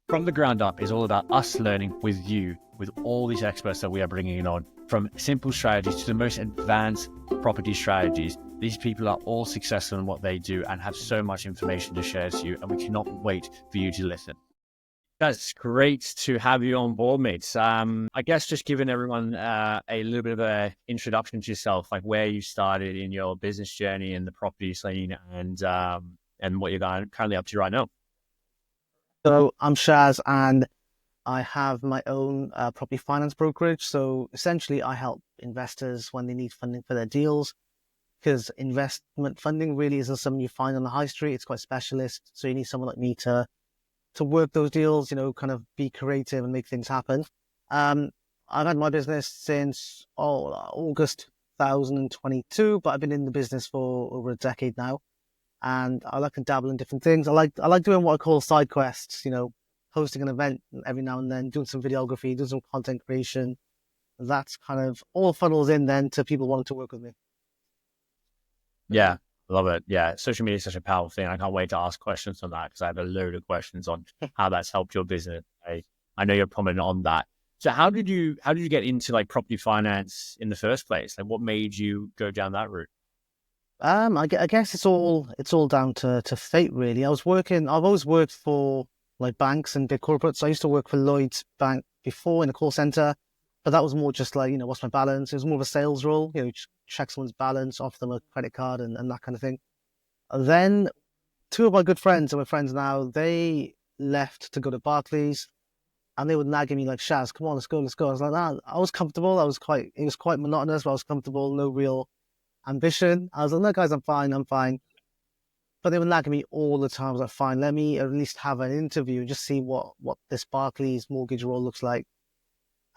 From the ground up is all about us learning with you, with all these experts that we are bringing on, from simple strategies to the most advanced property strategies. These people are all successful in what they do and have so much information to share to you, and we cannot wait for you to listen. That's great to have you on board, mates. I guess just giving everyone a little bit of an introduction to yourself, like where you started in your business journey in the property scene, and what you're currently up to right now. So I'm Shaz, and I have my own property finance brokerage. So essentially, I help investors when they need funding for their deals, because investment funding really isn't something you find on the high street. It's quite specialist. So you need someone like me to work those deals, kind of be creative and make things happen. I've had my business since August 2022, but I've been in the business for over a decade now. And I like to dabble in different things. I like doing what I call side quests, hosting an event every now and then, doing some videography, doing some content creation. That's kind of all funnels in then to people wanting to work with me. Yeah, love it. Yeah, social media is such a powerful thing. I can't wait to ask questions on that because I have a load of questions on how that's helped your business. I know you're prominent on that. So how did you get into like property finance in the first place? Like what made you go down that route? I guess it's all down to fate, really. I've always worked for like banks and big corporates. I used to work for Lloyd's Bank before in a call center, but that was more just like, what's my balance? It was more of a sales role, just check someone's balance, offer them a credit card and that kind of thing. And then two of my good friends, and my friends now, they left to go to Barclays, and they would nagging me like, Shaz, come on, let's go. I was like, nah, I was comfortable. It was quite monotonous, but I was comfortable, no real ambition. I was like, no, guys, I'm fine. But they were nagging me all the time. I was like, fine, let me at least have an interview and just see what this Barclays mortgage role looks like.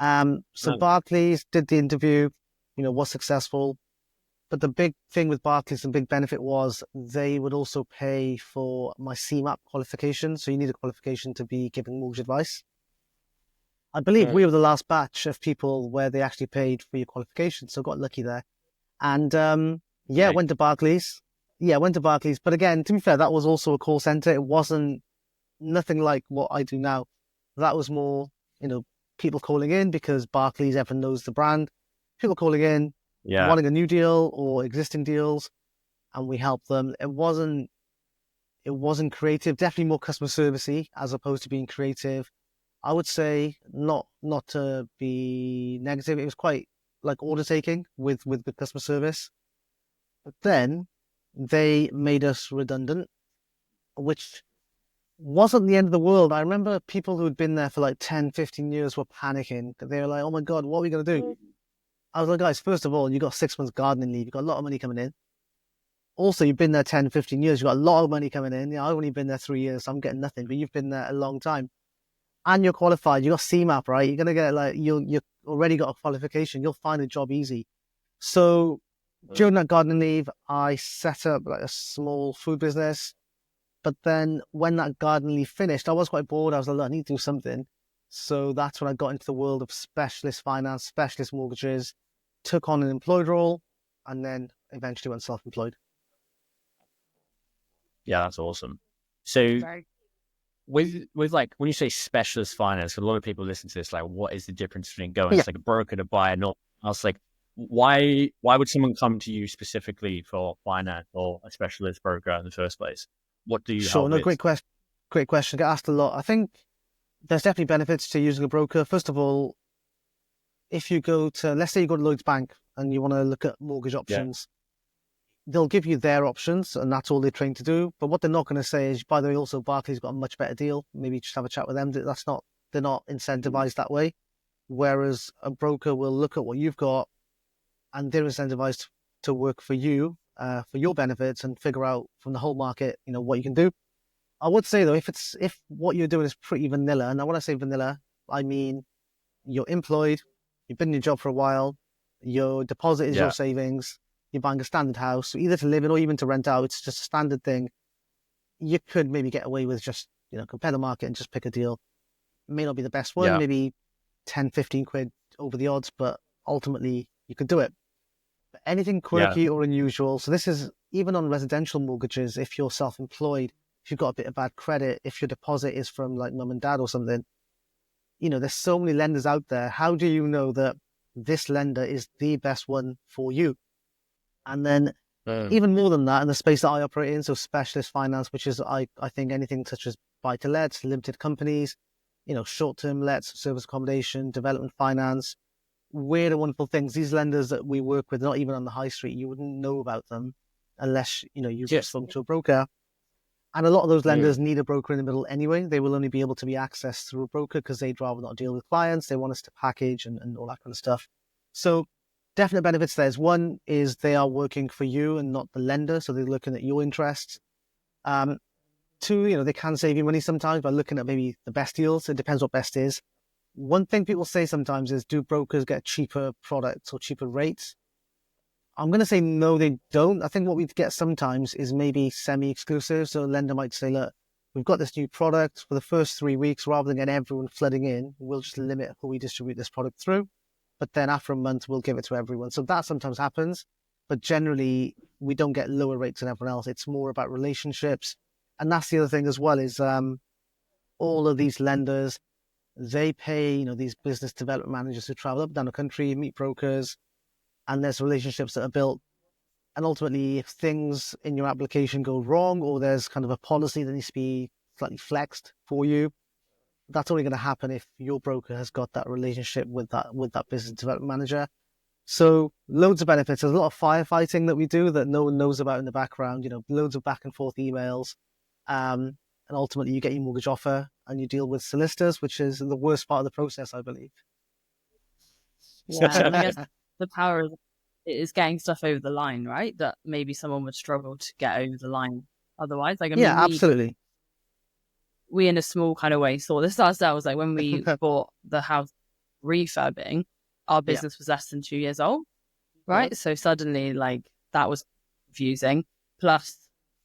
So Barclays did the interview, was successful. But the big thing with Barclays, the big benefit was they would also pay for my CMAP qualification. So you need a qualification to be giving mortgage advice. I believe we were the last batch of people where they actually paid for your qualification. So got lucky there. And went to Barclays. Yeah, went to Barclays. But again, to be fair, that was also a call center. It wasn't nothing like what I do now. That was more, people calling in because Barclays, everyone knows the brand. People calling in, wanting a new deal or existing deals, and we help them. It wasn't creative. Definitely more customer servicey as opposed to being creative. I would say not to be negative. It was quite like order taking with the customer service. But then they made us redundant, which wasn't the end of the world. I remember people who had been there for like 10, 15 years were panicking. They were like, oh my God, what are we going to do? I was like, guys, first of all, you got 6 months gardening leave. You got a lot of money coming in. Also, you've been there 10, 15 years. You got a lot of money coming in. I've only been there 3 years, so I'm getting nothing, but you've been there a long time. And you're qualified. You got CMAP, right? You're going to get like, you already got a qualification. You'll find a job easy. So during that gardening leave, I set up like a small food business. But then when that gardening leave finished, I was quite bored. I was like, look, I need to do something. So that's when I got into the world of specialist finance, specialist mortgages, took on an employed role, and then eventually went self-employed. Yeah, that's awesome. So with like when you say specialist finance, a lot of people listen to this like, what is the difference between going to like a broker to buy and not? I was like, why would someone come to you specifically for finance or a specialist broker in the first place? What do you help with? Great question. Get asked a lot. I think there's definitely benefits to using a broker. First of all, if you go to, let's say you go to Lloyd's Bank and you want to look at mortgage options, they'll give you their options and that's all they're trained to do. But what they're not going to say is, by the way, also Barclays got a much better deal. Maybe just have a chat with them. They're not incentivized that way. Whereas a broker will look at what you've got and they're incentivized to work for you, for your benefits and figure out from the whole market, what you can do. I would say though, if what you're doing is pretty vanilla, and when I say vanilla, I mean you're employed, you've been in your job for a while, your deposit is your savings, you're buying a standard house, either to live in or even to rent out, it's just a standard thing. You could maybe get away with just, compare the market and just pick a deal. It may not be the best one, maybe 10, 15 quid over the odds, but ultimately you could do it. But anything quirky or unusual, so this is even on residential mortgages, if you're self-employed, if you've got a bit of bad credit, if your deposit is from like mum and dad or something, there's so many lenders out there. How do you know that this lender is the best one for you? And then even more than that, in the space that I operate in, so specialist finance, which is, I think anything such as buy-to-lets, limited companies, short-term lets, service accommodation, development finance, weird and wonderful things. These lenders that we work with, not even on the high street, you wouldn't know about them unless, you've spoken to a broker. And a lot of those lenders need a broker in the middle anyway. They will only be able to be accessed through a broker because they'd rather not deal with clients. They want us to package and all that kind of stuff. So definite benefits there. One is they are working for you and not the lender. So they're looking at your interests. Two, they can save you money sometimes by looking at maybe the best deals. It depends what best is. One thing people say sometimes is, do brokers get cheaper products or cheaper rates? I'm going to say no, they don't. I think what we get sometimes is maybe semi-exclusive. So a lender might say, look, we've got this new product for the first 3 weeks. Rather than getting everyone flooding in, we'll just limit who we distribute this product through. But then after a month, we'll give it to everyone. So that sometimes happens. But generally, we don't get lower rates than everyone else. It's more about relationships. And that's the other thing as well is all of these lenders, they pay, these business development managers who travel up and down the country, meet brokers, and there's relationships that are built. And ultimately, if things in your application go wrong, or there's kind of a policy that needs to be slightly flexed for you, that's only going to happen if your broker has got that relationship with that business development manager. So loads of benefits. There's a lot of firefighting that we do that no one knows about in the background, loads of back and forth emails. And ultimately you get your mortgage offer and you deal with solicitors, which is the worst part of the process, I believe. Yeah, I guess the power is getting stuff over the line, right? That maybe someone would struggle to get over the line otherwise. Absolutely. We in a small kind of way saw this ourselves. Like when we bought the house refurbing, our business was less than 2 years old, right? Yeah. So suddenly, that was confusing. Plus,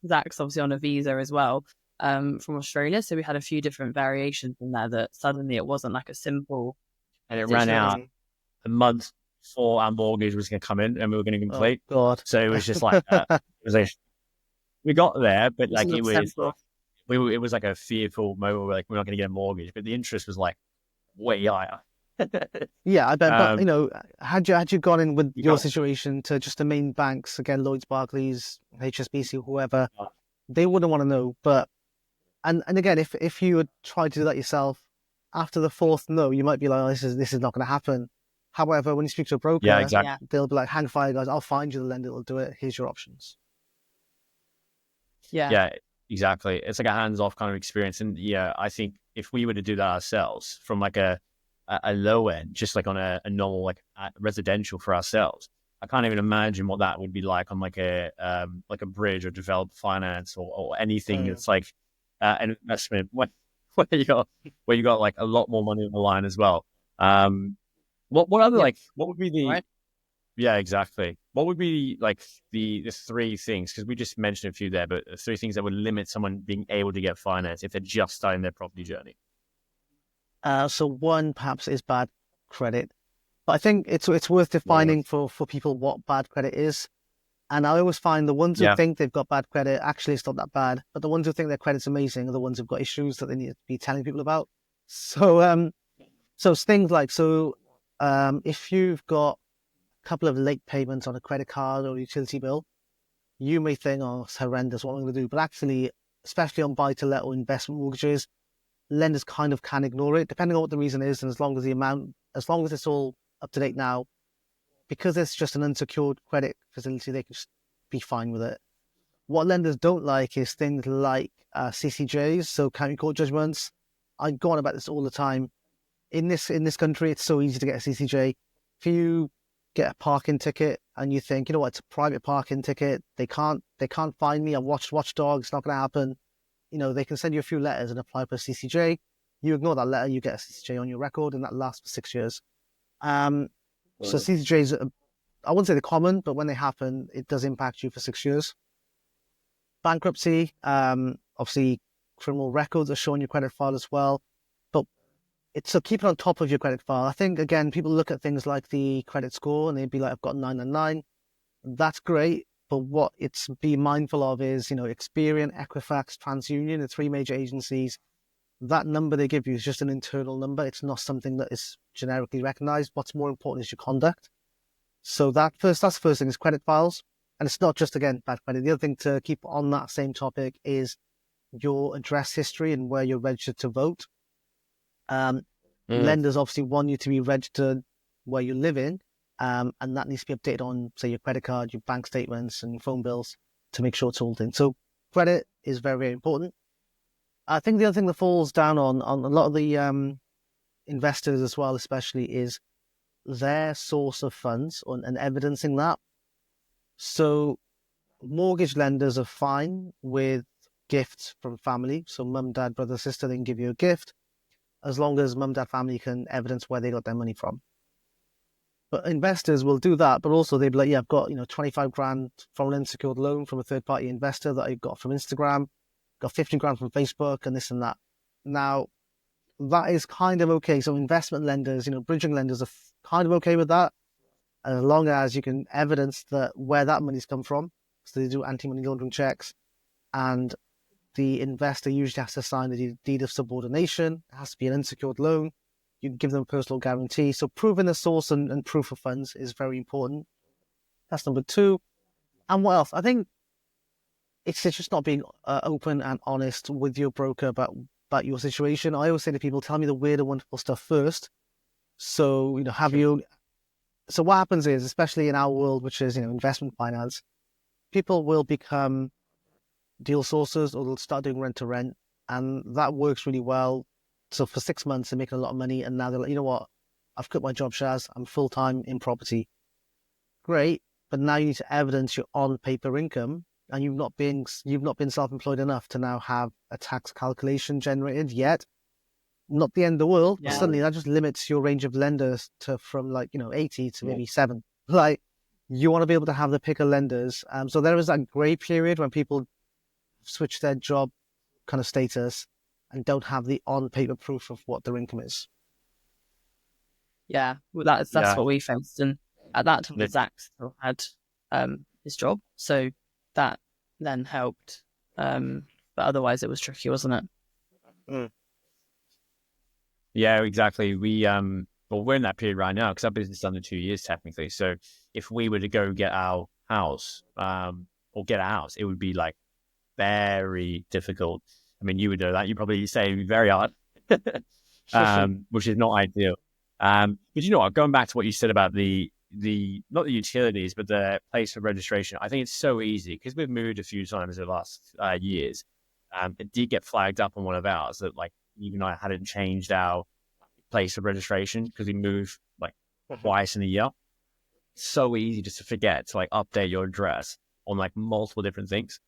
Zach's obviously on a visa as well, from Australia. So we had a few different variations in there that suddenly it wasn't like a simple. And it ran out a month before our mortgage was going to come in and we were going to complete. Oh, God. So it was just we got there, but it was like a fearful moment where we're not going to get a mortgage, but the interest was way higher. Yeah, I bet. But had you gone in with your situation to just the main banks, again, Lloyds, Barclays, HSBC, whoever, they wouldn't want to know. But and again, if you had tried to do that yourself, after the fourth no, you might be like, oh, this is not going to happen. However, when you speak to a broker, they'll be like, hang fire, guys, I'll find you the lender that'll do it. Here's your options. Yeah, exactly. It's like a hands-off kind of experience. And I think if we were to do that ourselves from a low end, just on a normal residential for ourselves, I can't even imagine what that would be like on a bridge or developed finance or anything that's an investment where you got a lot more money on the line as well. What other what would be the right? Yeah, exactly. What would be the three things, because we just mentioned a few there, but three things that would limit someone being able to get finance if they're just starting their property journey? So one perhaps is bad credit, but I think it's worth defining for people what bad credit is. And I always find the ones who think they've got bad credit, actually it's not that bad, but the ones who think their credit's amazing are the ones who've got issues that they need to be telling people about. So so it's things if you've got a couple of late payments on a credit card or utility bill, you may think, oh, it's horrendous, what am I going to do? But actually, especially on buy-to-let or investment mortgages, lenders kind of can ignore it, depending on what the reason is, and as long as it's all up to date now, because it's just an unsecured credit facility, they can just be fine with it. What lenders don't like is things like CCJs, so county court judgments. I go on about this all the time. In this country, it's so easy to get a CCJ. If you get a parking ticket and you think, it's a private parking ticket, they can't find me. I've watched Watchdog. It's not going to happen. They can send you a few letters and apply for a CCJ. You ignore that letter, you get a CCJ on your record, and that lasts for 6 years. So CCJs, I wouldn't say they're common, but when they happen, it does impact you for 6 years. Bankruptcy, obviously, criminal records are showing your credit file as well. But so keep it on top of your credit file. I think, again, people look at things like the credit score and they'd be like, I've got 999. That's great. But what it's be mindful of is, Experian, Equifax, TransUnion, the three major agencies. That number they give you is just an internal number. It's not something that is generically recognized. What's more important is your conduct. So that's the first thing is credit files. And it's not just, again, bad credit. The other thing to keep on that same topic is your address history and where you're registered to vote. Lenders obviously want you to be registered where you live in. And that needs to be updated on, say, your credit card, your bank statements, and your phone bills to make sure it's all in. So credit is very, very important. I think the other thing that falls down on a lot of the investors as well, especially, is their source of funds and evidencing that. So mortgage lenders are fine with gifts from family. So mum, dad, brother, sister, they can give you a gift as long as mum, dad, family can evidence where they got their money from. But investors will do that, but also they'd be like, yeah, I've got 25 grand from an unsecured loan from a third-party investor that I got from Instagram, got 15 grand from Facebook, and this and that. Now, that is kind of okay. So investment lenders, bridging lenders are kind of okay with that, as long as you can evidence that where that money's come from. So they do anti-money laundering checks, and the investor usually has to sign a deed of subordination. It has to be an unsecured loan. You can give them a personal guarantee. So proving the source and proof of funds is very important. That's number two. And what else? I think it's just not being open and honest with your broker about your situation. I always say to people, tell me the weird and wonderful stuff first. So, so what happens is, especially in our world, which is, investment finance, people will become deal sources or they'll start doing rent to rent. And that works really well. So for 6 months, they're making a lot of money. And now they're like, you know what? I've quit my job, Shaz. I'm full-time in property. Great. But now you need to evidence your on-paper income. And you've not been self-employed enough to now have a tax calculation generated yet. Not the end of the world, but suddenly that just limits your range of lenders to from 80 to maybe 7. Like, you want to be able to have the pick of lenders. So there is that grey period when people switch their job kind of status and don't have the on-paper proof of what their income is. Yeah, well, that's what we faced. And at that time, Zach still had his job. So that then helped. But otherwise it was tricky, wasn't it? Mm. Yeah, exactly. We're in that period right now because our business is under 2 years technically. So if we were to go get our house, it would be like very difficult. I mean, you would know that. You probably say it'd be very hard, which is not ideal. But you know what? Going back to what you said about the not the utilities, but the place of registration, I think it's so easy because we've moved a few times in the last years. It did get flagged up on one of ours that even I hadn't changed our place of registration because we moved twice in a year. It's so easy just to forget to update your address on multiple different things.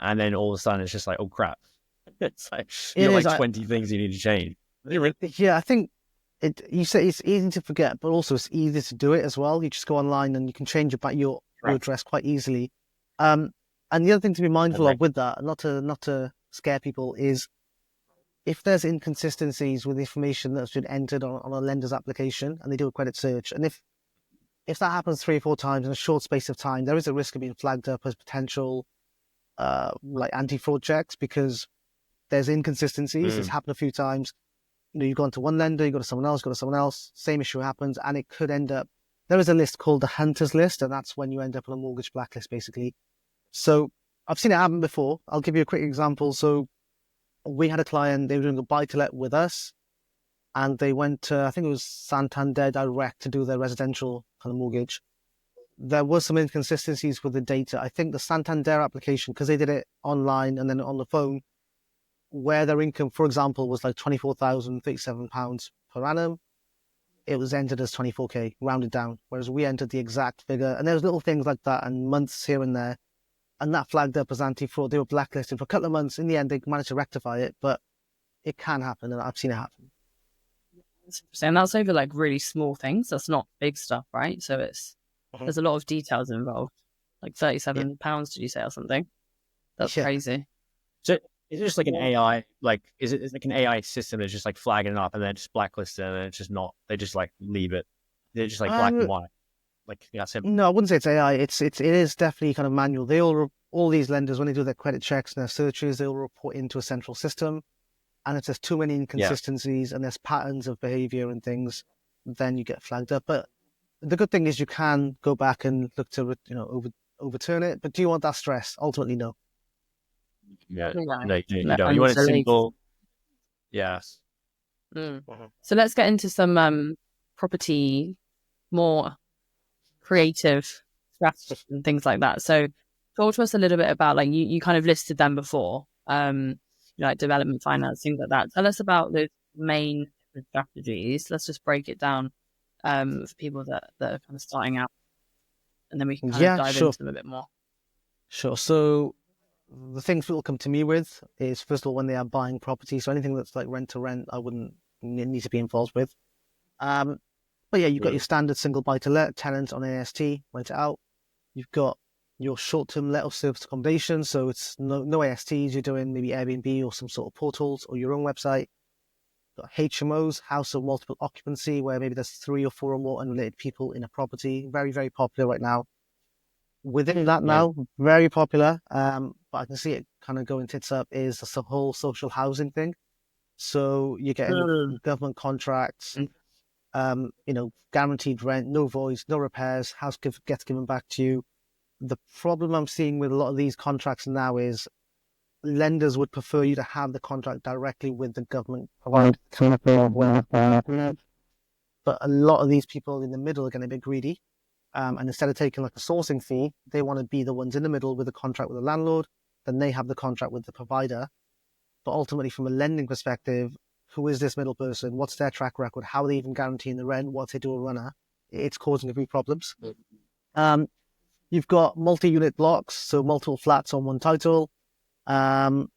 And then all of a sudden it's just oh crap. It's you got 20 things you need to change. Yeah, I think you say it's easy to forget, but also it's easy to do it as well. You just go online and you can change your address quite easily. And the other thing to be mindful of with that, not to scare people, is if there's inconsistencies with information that's been entered on a lender's application and they do a credit search, and if that happens 3 or 4 times in a short space of time, there is a risk of being flagged up as potential anti-fraud checks because there's inconsistencies. It's happened a few times. You've gone to one lender, you go to someone else, same issue happens, and it could end up. There is a list called the Hunters List, and that's when you end up on a mortgage blacklist, basically. So I've seen it happen before. I'll give you a quick example. So we had a client, they were doing a buy-to-let with us, and they went to, I think it was Santander Direct to do their residential kind of mortgage. There was some inconsistencies with the data. I think the Santander application, because they did it online and then on the phone, where their income, for example, was £24,037 per annum, it was entered as 24k, rounded down, whereas we entered the exact figure. And there's little things like that and months here and there. And that flagged up as anti-fraud. They were blacklisted for a couple of months. In the end, they managed to rectify it, but it can happen, and I've seen it happen. And that's over really small things. That's not big stuff, right? So there's a lot of details involved. £37, did you say, or something? That's crazy. So is it just an AI, is it an AI system that's just flagging it up and then just blacklisted and it's just not, they just leave it? They're just black and white? Like, yeah, No, I wouldn't say it's AI. It is definitely kind of manual. All these lenders, when they do their credit checks and their searches, they'll report into a central system. And if there's too many inconsistencies and there's patterns of behavior and things, then you get flagged up. But the good thing is you can go back and look to, overturn it. But do you want that stress? Ultimately, no. yeah, Yeah. no, you No, don't. You and want it so like, simple. Yes. so let's get into some property, more creative strategies and things like that. So talk to us a little bit about, like, you kind of listed them before, like development finance, things like that. Tell us about those main strategies. Let's just break it down for people that are kind of starting out, and then we can kind of dive into them a bit more. Sure. So the things people come to me with is, first of all, when they are buying property. So anything that's like rent to rent, I wouldn't need to be involved with. But yeah, you've got your standard single buy to let, tenant on AST, rent it out. You've got your short-term let or service accommodation. So it's no ASTs. You're doing maybe Airbnb or some sort of portals or your own website. You've got HMOs, house of multiple occupancy, where maybe there's 3 or 4 or more unrelated people in a property. Very, very popular right now. Within that now, very popular, but I can see it kind of going tits up, is the whole social housing thing. So you're getting government contracts, guaranteed rent, no voids, no repairs, house gets given back to you. The problem I'm seeing with a lot of these contracts now is lenders would prefer you to have the contract directly with the government. But a lot of these people in the middle are going to be greedy. And instead of taking like a sourcing fee, they want to be the ones in the middle with a contract with the landlord. Then they have the contract with the provider. But ultimately, from a lending perspective, who is this middle person? What's their track record? How are they even guaranteeing the rent? What if they do a runner? It's causing a few problems. You've got multi-unit blocks, so multiple flats on one title. Those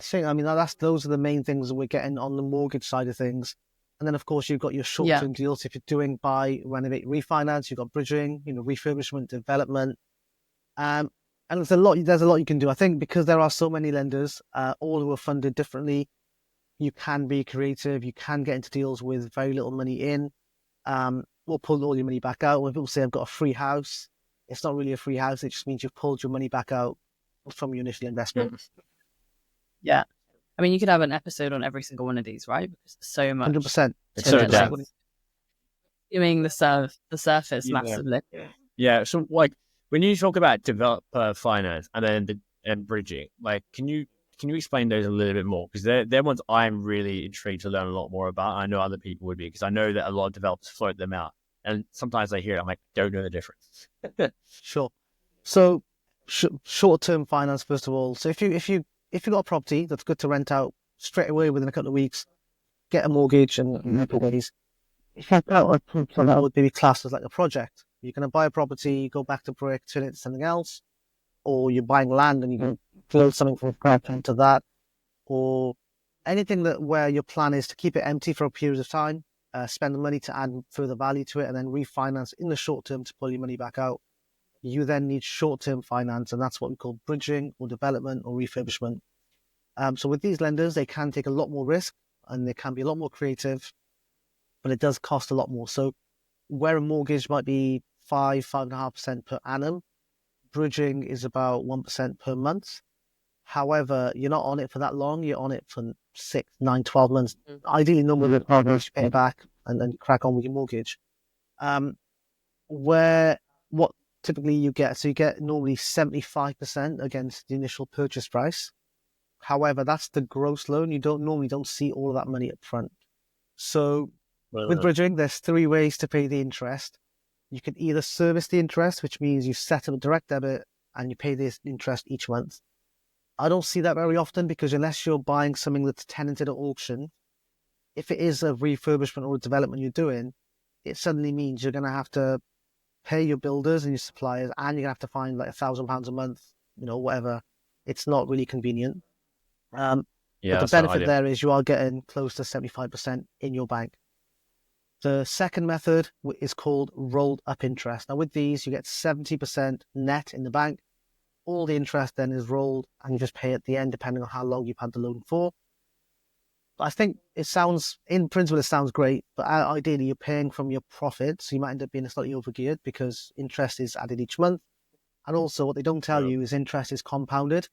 are the main things that we're getting on the mortgage side of things. And then, of course, you've got your short-term deals. If you're doing buy, renovate, refinance, you've got bridging, refurbishment, development. And there's a lot you can do. I think because there are so many lenders, all who are funded differently, you can be creative. You can get into deals with very little money in, or pull all your money back out. When people say, I've got a free house, it's not really a free house. It just means you've pulled your money back out from your initial investment. Yeah. I mean, you could have an episode on every single one of these, right? Because there's so much. 100%. It's so dense. Doing the surface massively. Yeah. So, like, when you talk about developer finance and bridging, like, can you explain those a little bit more? Because they're ones I'm really intrigued to learn a lot more about. I know other people would be, because I know that a lot of developers float them out, and sometimes I hear it, I'm like, don't know the difference. Sure. So, short-term finance, first of all. So if you got a property that's good to rent out straight away within a couple of weeks, get a mortgage and ways. If you've got something that would be classed as like a project, you're going to buy a property, go back to brick, turn it into something else, or you're buying land and you can build something from scratch into that, or anything where your plan is to keep it empty for a period of time, spend the money to add further value to it, and then refinance in the short term to pull your money back out. You then need short-term finance, and that's what we call bridging or development or refurbishment. So with these lenders, they can take a lot more risk and they can be a lot more creative, but it does cost a lot more. So where a mortgage might be 5.5% per annum, bridging is about 1% per month. However, you're not on it for that long. You're on it for 6, 9, 12 months. Ideally, no more than 12 months to pay it back and then crack on with your mortgage. What typically you get normally 75% against the initial purchase price. However, that's the gross loan. You don't see all of that money up front. So with bridging, there's 3 ways to pay the interest. You can either service the interest, which means you set up a direct debit and you pay this interest each month. I don't see that very often, because unless you're buying something that's tenanted at auction, if it is a refurbishment or a development you're doing, it suddenly means you're going to have to pay your builders and your suppliers, and you're going to have to find like £1,000 a month, whatever. It's not really convenient. But the benefit there is you are getting close to 75% in your bank. The second method is called rolled up interest. Now with these, you get 70% net in the bank. All the interest then is rolled and you just pay at the end, depending on how long you've had the loan for. I think in principle, it sounds great, but ideally you're paying from your profit. So you might end up being slightly overgeared because interest is added each month. And also what they don't tell you is interest is compounded.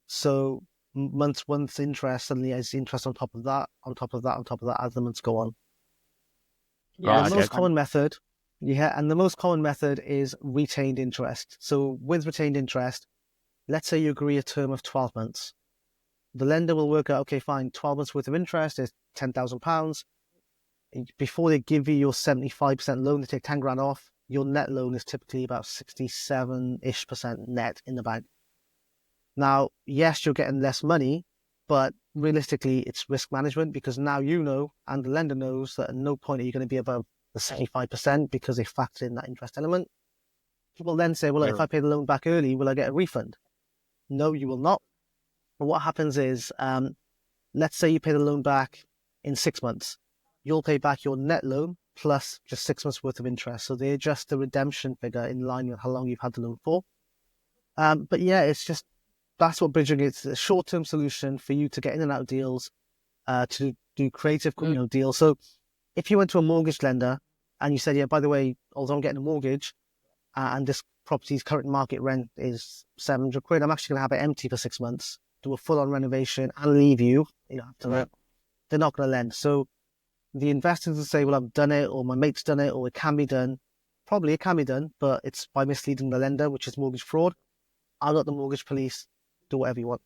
So month interest suddenly is interest on top of that, on top of that, on top of that as the months go on. Yeah. The most common method, and the most common method is retained interest. So with retained interest, let's say you agree a term of 12 months. The lender will work out, okay, fine, 12 months worth of interest is £10,000. Before they give you your 75% loan, they take 10 grand off. Your net loan is typically about 67-ish% net in the bank. Now, yes, you're getting less money, but realistically, it's risk management because now you know, and the lender knows that at no point are you going to be above the 75% because they factor in that interest element. People then say, well, if I pay the loan back early, will I get a refund? No, you will not. But what happens is, let's say you pay the loan back in 6 months. You'll pay back your net loan plus just 6 months worth of interest. So they adjust the redemption figure in line with how long you've had the loan for. But yeah, that's what bridging is. It's a short-term solution for you to get in and out of deals, to do creative, deals. So if you went to a mortgage lender and you said, yeah, by the way, although I'm getting a mortgage and this property's current market rent is 700 quid, I'm actually going to have it empty for 6 months, do a full-on renovation and leave you, after that. They're not going to lend. So the investors will say, well, I've done it, or my mate's done it, or it can be done. Probably it can be done, but it's by misleading the lender, which is mortgage fraud. I'm not the mortgage police. Do whatever you want.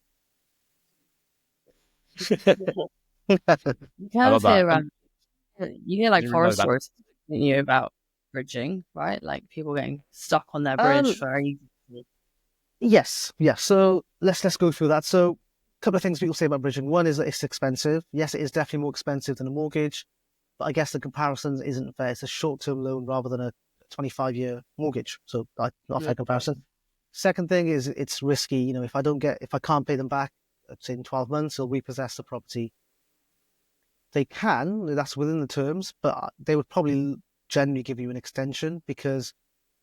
You kind of hear, you hear like horror stories, about bridging, right? Like people getting stuck on their bridge for easily. Yes. So let's go through that. So a couple of things people say about bridging. One is that it's expensive. Yes, it is definitely more expensive than a mortgage, but I guess the comparison isn't fair. It's a short-term loan rather than a 25-year mortgage. So not a fair comparison. Second thing is it's risky. If I can't pay them back, let's say in 12 months, they'll repossess the property. They can, that's within the terms, but they would probably generally give you an extension because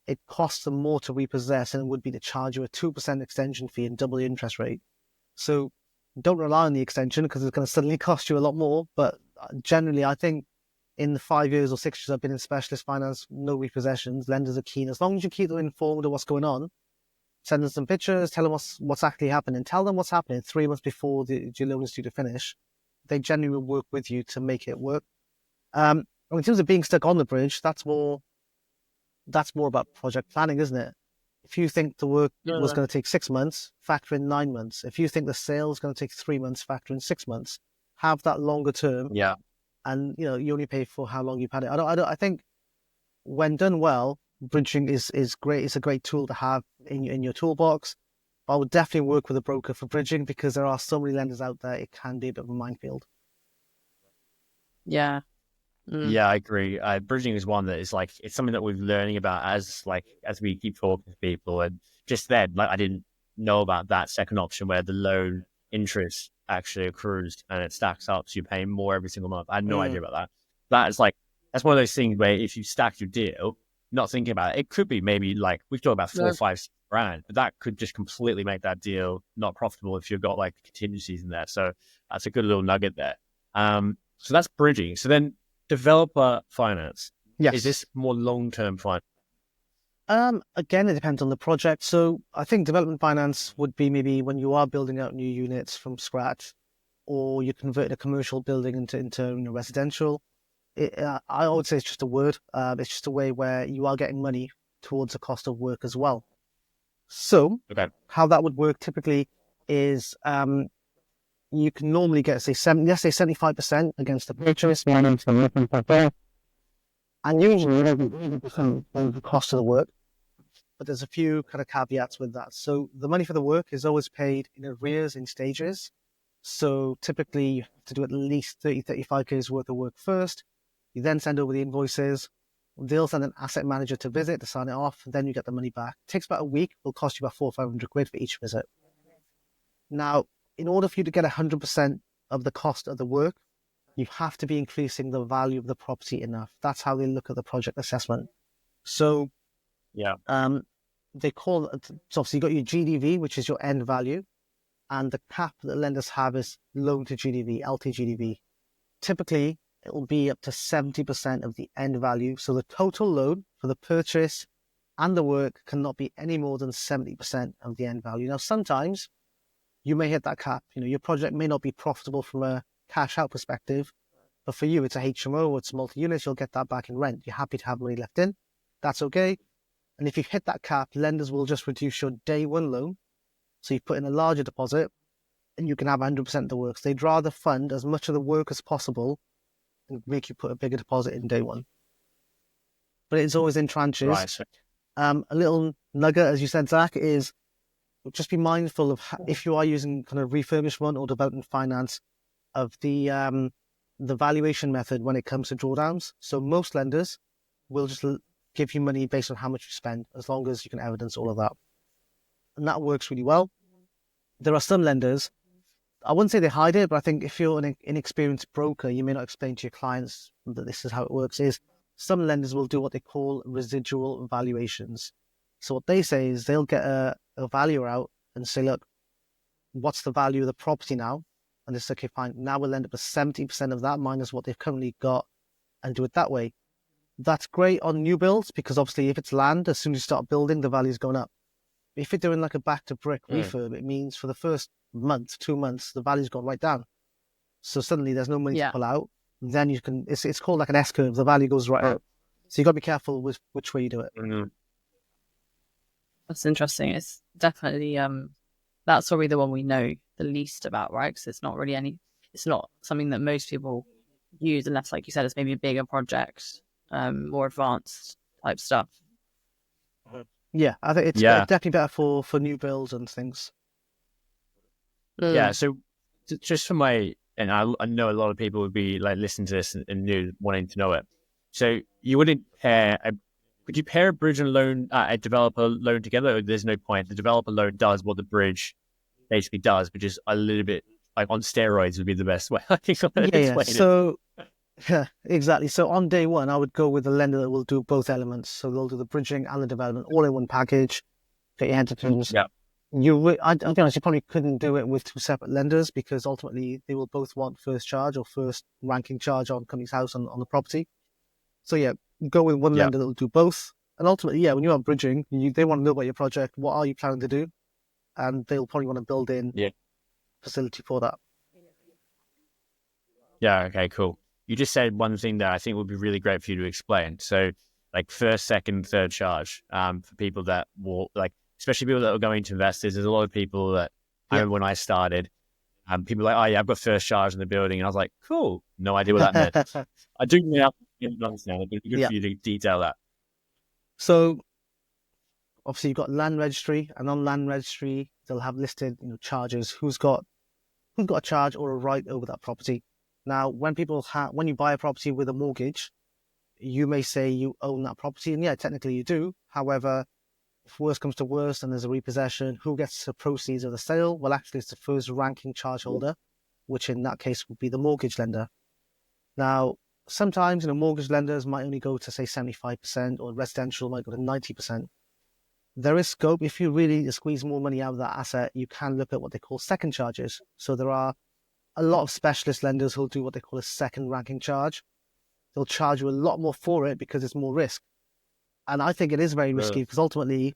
it costs them more to repossess than it would be to charge you a 2% extension fee and double the interest rate. So don't rely on the extension because it's going to suddenly cost you a lot more. But generally, I think in the 5 years or 6 years I've been in specialist finance, no repossessions, lenders are keen. As long as you keep them informed of what's going on, send them some pictures, tell them what's actually happening, tell them what's happening 3 months before your loan is due to finish. They generally will work with you to make it work. In terms of being stuck on the bridge, that's more about project planning, isn't it? If you think the work was going to take 6 months, factor in 9 months. If you think the sale is going to take 3 months, factor in 6 months. Have that longer term. Yeah. And you only pay for how long you've had it. I think when done well, bridging is great. It's a great tool to have in your toolbox. But I would definitely work with a broker for bridging because there are so many lenders out there. It can be a bit of a minefield. Yeah. Yeah, I agree. Bridging is one that is it's something that we're learning about as we keep talking to people. And just then, I didn't know about that second option where the loan interest actually accrues and it stacks up, so you're paying more every single month. I had no idea about that. That's one of those things where if you stack your deal, not thinking about it could be maybe we've talked about 4 or 5 grand, but that could just completely make that deal not profitable if you've got contingencies in there. So that's a good little nugget there. So that's bridging. So then developer finance. Yes. Is this more long-term finance? Again, it depends on the project. So I think development finance would be maybe when you are building out new units from scratch, or you convert a commercial building into residential. I would say it's just a word. It's just a way where you are getting money towards the cost of work as well. So how that would work typically is you can normally get, say 75% against the purchase, and usually 80% of the cost of the work. But there's a few kind of caveats with that. So the money for the work is always paid in arrears in stages. So typically you have to do at least 35K's worth of work first. You then send over the invoices. They'll send an asset manager to visit to sign it off. And then you get the money back. It takes about a week. It'll cost you about 400 or 500 quid for each visit. Now, in order for you to get 100% of the cost of the work, you have to be increasing the value of the property enough. That's how they look at the project assessment. So, they call it, so obviously you got your GDV, which is your end value, and the cap that lenders have is loan to GDV, LTGDV. typically it will be up to 70% of the end value. So the total loan for the purchase and the work cannot be any more than 70% of the end value. Now, sometimes you may hit that cap. Your project may not be profitable from a cash out perspective, but for you, it's a HMO or it's multi-unit, you'll get that back in rent. You're happy to have money left in. That's okay. And if you hit that cap, lenders will just reduce your day one loan. So you put in a larger deposit and you can have 100% of the work. So they'd rather fund as much of the work as possible and make you put a bigger deposit in day one. But it's always in tranches. Right. A little nugget, as you said, Zach, is just be mindful of if you are using kind of refurbishment or development finance of the valuation method when it comes to drawdowns. So most lenders will just give you money based on how much you spend, as long as you can evidence all of that. And that works really well. There are some lenders, I wouldn't say they hide it, but I think if you're an inexperienced broker, you may not explain to your clients that this is how it works. Is some lenders will do what they call residual valuations. So what they say is they'll get a valuer out and say, look, what's the value of the property now? And they say, okay, fine. Now we'll end up with 70% of that minus what they've currently got and do it that way. That's great on new builds because obviously if it's land, as soon as you start building, the value's going up. If you're doing like a back to brick refurb, it means for the first month, 2 months, the value's gone right down. So suddenly there's no money to pull out. Then you can, it's called like an S curve. The value goes right up. So you got to be careful with which way you do it. Mm-hmm. That's interesting. It's definitely, that's probably the one we know the least about, right? Because it's not really it's not something that most people use unless, like you said, it's maybe a bigger project, more advanced type stuff. Yeah, I think it's definitely better for new builds and things. Yeah, so just for and I know a lot of people would be like listening to this and wanting to know it. So you wouldn't could you pair a bridge and loan, a developer loan together? Or there's no point. The developer loan does what the bridge basically does, which is a little bit like on steroids would be the best way. I think So yeah, exactly. So on day one, I would go with a lender that will do both elements. So they'll do the bridging and the development all in one package. Get your head to terms. Yeah. I'll be honest, you probably couldn't do it with two separate lenders because ultimately they will both want first charge or first ranking charge on company's house on the property. So yeah, go with one lender that will do both. And ultimately, when you are bridging, they want to know about your project. What are you planning to do? And they'll probably want to build in facility for that. Yeah. Okay, cool. You just said one thing that I think would be really great for you to explain. So like first, second, third charge for people that will like, especially people that are going to investors. There's a lot of people that I remember when I started, people were like, oh yeah, I've got first charge in the building. And I was like, cool. No idea what that meant. I do now understand it, but it'd be good for you to detail that. So obviously you've got land registry, and on land registry, they'll have listed, charges, who's got a charge or a right over that property. Now, when you buy a property with a mortgage, you may say you own that property, and technically you do. However, if worse comes to worse and there's a repossession, who gets the proceeds of the sale? Well, actually, it's the first ranking charge holder, which in that case would be the mortgage lender. Now, sometimes, mortgage lenders might only go to, say, 75%, or residential might go to 90%. There is scope. If you really squeeze more money out of that asset, you can look at what they call second charges. So there are a lot of specialist lenders who'll do what they call a second ranking charge. They'll charge you a lot more for it because it's more risk. And I think it is very risky because ultimately,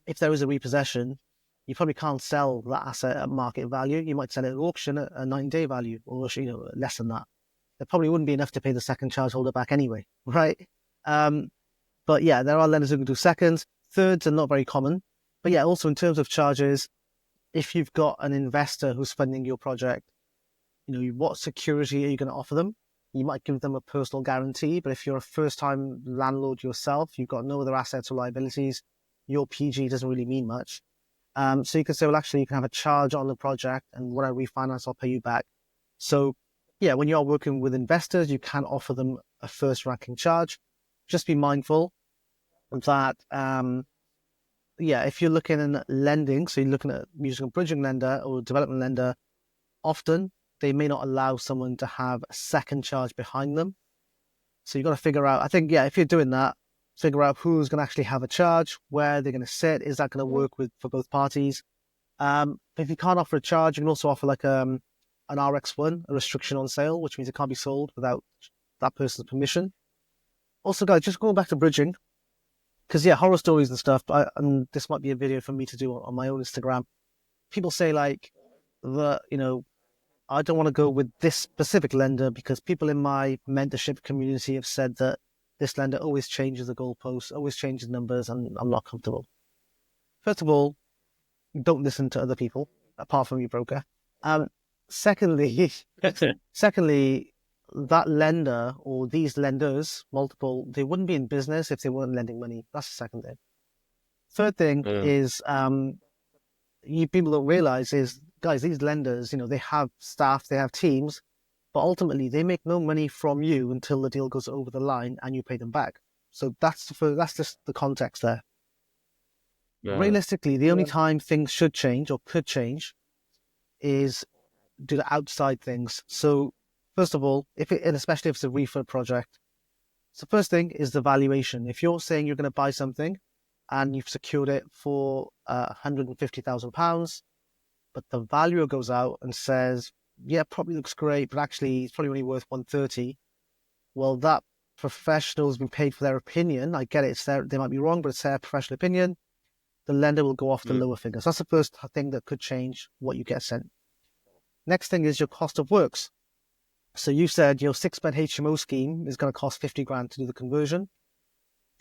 if there is a repossession, you probably can't sell that asset at market value. You might sell it at auction at a 9-day value or less than that. There probably wouldn't be enough to pay the second charge holder back anyway, right? But there are lenders who can do seconds. Thirds are not very common. But also in terms of charges, if you've got an investor who's funding your project, what security are you going to offer them? You might give them a personal guarantee, but if you're a first-time landlord yourself, you've got no other assets or liabilities, your PG doesn't really mean much. So you can say, well, actually, you can have a charge on the project, and when I refinance, I'll pay you back. So, when you are working with investors, you can offer them a first-ranking charge. Just be mindful that, if you're looking at lending, so you're looking at using a bridging lender or a development lender, often they may not allow someone to have a second charge behind them. So you've got to figure out, I think, if you're doing that, figure out who's going to actually have a charge, where they're going to sit, is that going to work for both parties? But if you can't offer a charge, you can also offer like a an RX1, a restriction on sale, which means it can't be sold without that person's permission. Also, guys, just going back to bridging, because horror stories and stuff, and this might be a video for me to do on my own Instagram. People say like, I don't want to go with this specific lender because people in my mentorship community have said that this lender always changes the goalposts, always changes numbers, and I'm not comfortable. First of all, don't listen to other people apart from your broker. Secondly, that lender or these lenders, multiple, they wouldn't be in business if they weren't lending money. That's the second thing. Third thing is, you people don't realize is, guys, these lenders, they have staff, they have teams, but ultimately they make no money from you until the deal goes over the line and you pay them back. So that's just the context there. Yeah. Realistically, the only time things should change or could change is due to outside things. So first of all, and especially if it's a refurb project, so first thing is the valuation. If you're saying you're going to buy something and you've secured it for £150,000, but the valuer goes out and says, yeah, probably looks great, but actually it's probably only worth 130. Well, that professional's been paid for their opinion. I get it, they might be wrong, but it's their professional opinion. The lender will go off the lower figure. So that's the first thing that could change what you get sent. Next thing is your cost of works. So you said your 6-bed HMO scheme is going to cost 50 grand to do the conversion.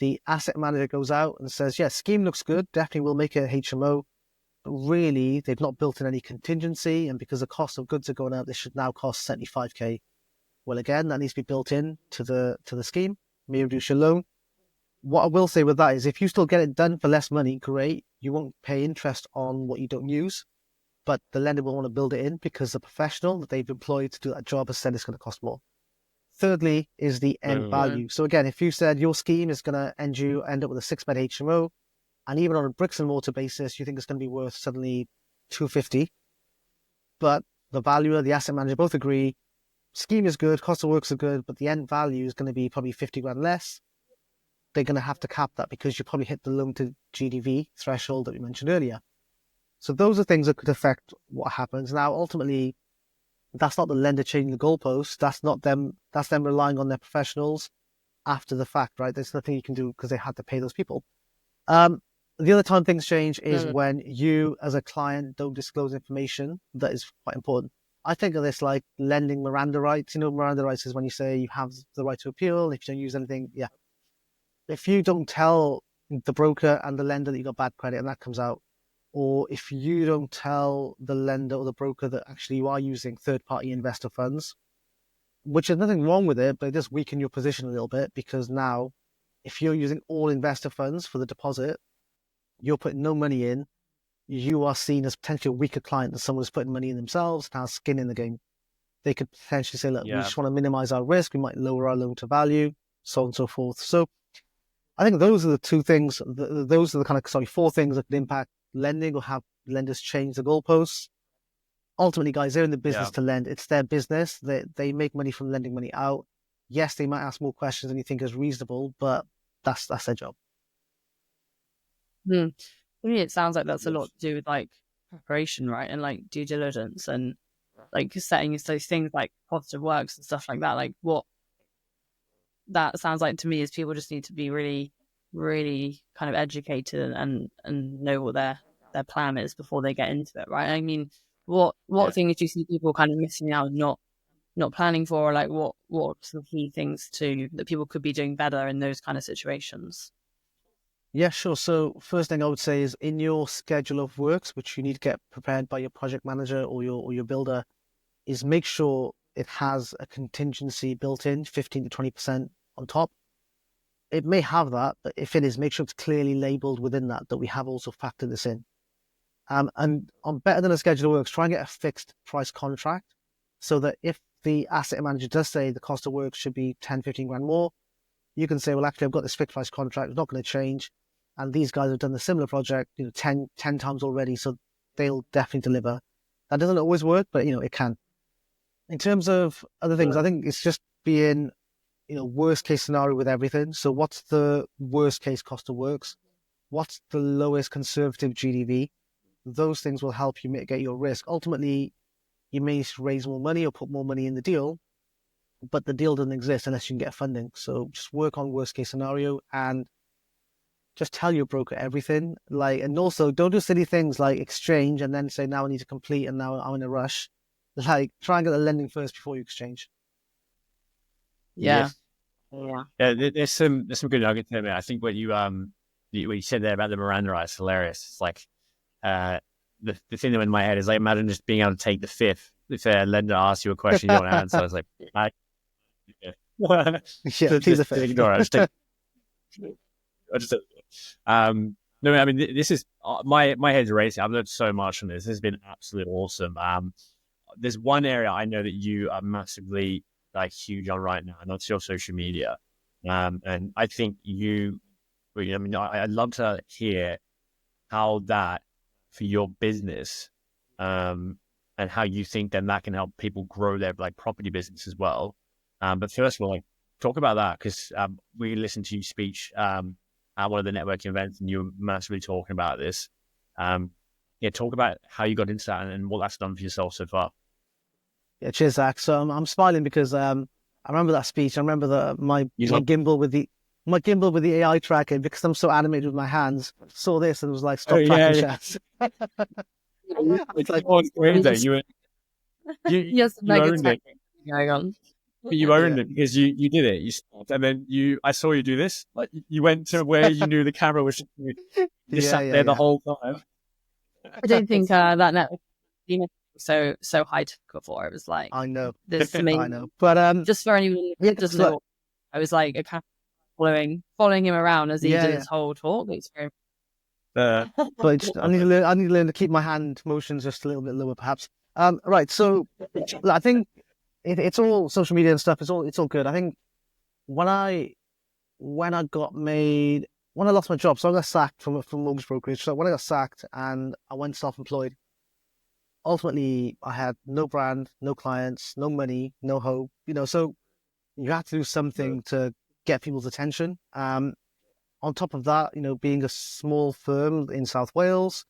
The asset manager goes out and says, yeah, scheme looks good, definitely we'll make it a HMO. But really, they've not built in any contingency, and because the cost of goods are going up, they should now cost 75k. Well, again, that needs to be built in to the scheme. May reduce your loan. What I will say with that is, if you still get it done for less money, great. You won't pay interest on what you don't use, but the lender will want to build it in because the professional that they've employed to do that job has said it's going to cost more. Thirdly is the end value. So again, if you said your scheme is going to end up with a 6-bed HMO, and even on a bricks and mortar basis, you think it's going to be worth suddenly 250, but the valuer, the asset manager both agree, scheme is good, cost of works are good, but the end value is going to be probably 50 grand less. They're going to have to cap that because you probably hit the loan to GDV threshold that we mentioned earlier. So those are things that could affect what happens. Now, ultimately, that's not the lender changing the goalposts. That's not them. That's them relying on their professionals after the fact, right? There's nothing you can do because they had to pay those people. The other time things change is when you, as a client, don't disclose information that is quite important. I think of this like lending Miranda rights. Miranda rights is when you say you have the right to appeal. If you don't use anything, if you don't tell the broker and the lender that you got bad credit and that comes out, or if you don't tell the lender or the broker that actually you are using third-party investor funds, which is nothing wrong with it, but it does weaken your position a little bit, because now if you're using all investor funds for the deposit, you're putting no money in, you are seen as potentially a weaker client than someone who's putting money in themselves and has skin in the game. They could potentially say, look, we just want to minimize our risk, we might lower our loan to value, so on and so forth. So I think those are the two things, those are the kind of, 4 things that could impact lending or have lenders change the goalposts. Ultimately, guys, they're in the business to lend. It's their business. They make money from lending money out. Yes, they might ask more questions than you think is reasonable, but that's their job. To me, it sounds like that's a lot to do with like preparation, right? And like due diligence and like setting those things like positive works and stuff like that. Like what that sounds like to me is people just need to be really, really kind of educated and know what their plan is before they get into it, right? I mean, what things do you see people kind of missing out, not planning for, or like what's the key things that people could be doing better in those kind of situations? Yeah, sure. So first thing I would say is in your schedule of works, which you need to get prepared by your project manager or your builder, is make sure it has a contingency built in, 15 to 20% on top. It may have that, but if it is, make sure it's clearly labeled within that we have also factored this in. And on better than a schedule of works, try and get a fixed price contract so that if the asset manager does say the cost of work should be 10, 15 grand more, you can say, well, actually, I've got this fixed price contract, it's not going to change. And these guys have done the similar project, 10 times already, so they'll definitely deliver. That doesn't always work, but, it can. In terms of other things, I think it's just being, worst case scenario with everything. So what's the worst case cost of works? What's the lowest conservative GDV? Those things will help you mitigate your risk. Ultimately, you may raise more money or put more money in the deal, but the deal doesn't exist unless you can get funding. So just work on worst case scenario and just tell your broker everything. And also don't do silly things like exchange and then say, now I need to complete and now I'm in a rush. Try and get the lending first before you exchange. Yeah. There's some good nuggets there, man. I think what you said there about the Miranda rights is hilarious. It's like the thing that went in my head is, like, imagine just being able to take the fifth if a lender asks you a question you don't answer. I was like, please ignore it. No, I mean, this is my head's racing. I've learned so much from this. This has been absolutely awesome. There's one area I know that you are massively huge on right now, and that's your social media. And I think I'd love to hear how that for your business, and how you think then that can help people grow their property business as well. But first of all, talk about that, because we listened to you speech at one of the networking events, and you were massively talking about this. Talk about how you got into that and what that's done for yourself so far. Yeah, cheers, Zach. So I'm smiling because I remember that speech. I remember my gimbal with the AI tracking, because I'm so animated with my hands. Saw this and was like, stop tracking Shaz. It's like, oh, it's great that you owned it. Going on. You owned it because you did it. You stopped, and then I saw you do this. Like, you went to where you knew the camera was. You just sat there the whole time. I don't think that network was so high tech before. It was like, I know this to me. I know, but just for anyone who doesn't know, I was like a kind of following him around as he did his whole talk. It's very. But I need to learn to keep my hand motions just a little bit lower, perhaps. Right. So I think it's all social media and stuff. It's all good. I think when I lost my job, so I got sacked from mortgage brokerage. So when I got sacked and I went self-employed, ultimately I had no brand, no clients, no money, no hope. So you have to do something to get people's attention. On top of that, being a small firm in South Wales,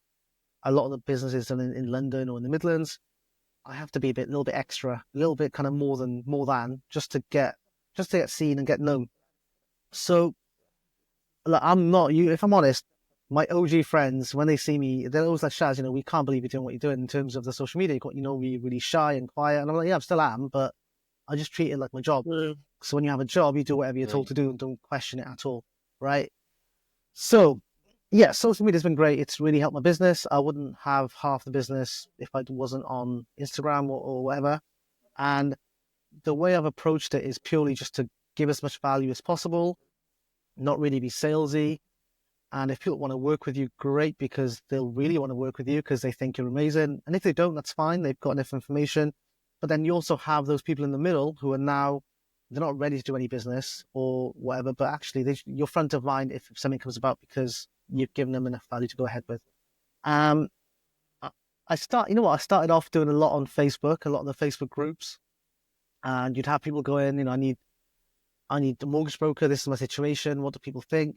a lot of the businesses done in London or in the Midlands, I have to be a little bit extra, a little bit kind of more than just to get seen and get known. So I'm not you. If I'm honest, my OG friends, when they see me, they're always like, Shaz, we can't believe you're doing what you're doing in terms of the social media. You're really shy and quiet. And I'm like, yeah, I still am, but I just treat it like my job. So when you have a job, you do whatever you're told to do and don't question it at all, right? So, yeah, social media's been great. It's really helped my business. I wouldn't have half the business if I wasn't on Instagram or whatever. And the way I've approached it is purely just to give as much value as possible, not really be salesy. And if people want to work with you, great, because they'll really want to work with you because they think you're amazing. And if they don't, that's fine. They've got enough information. But then you also have those people in the middle who are they're not ready to do any business or whatever, but actually you're front of mind if something comes about because you've given them enough value to go ahead with. I started off doing a lot on Facebook, a lot of the Facebook groups, and you'd have people go in, I need a mortgage broker. This is my situation. What do people think?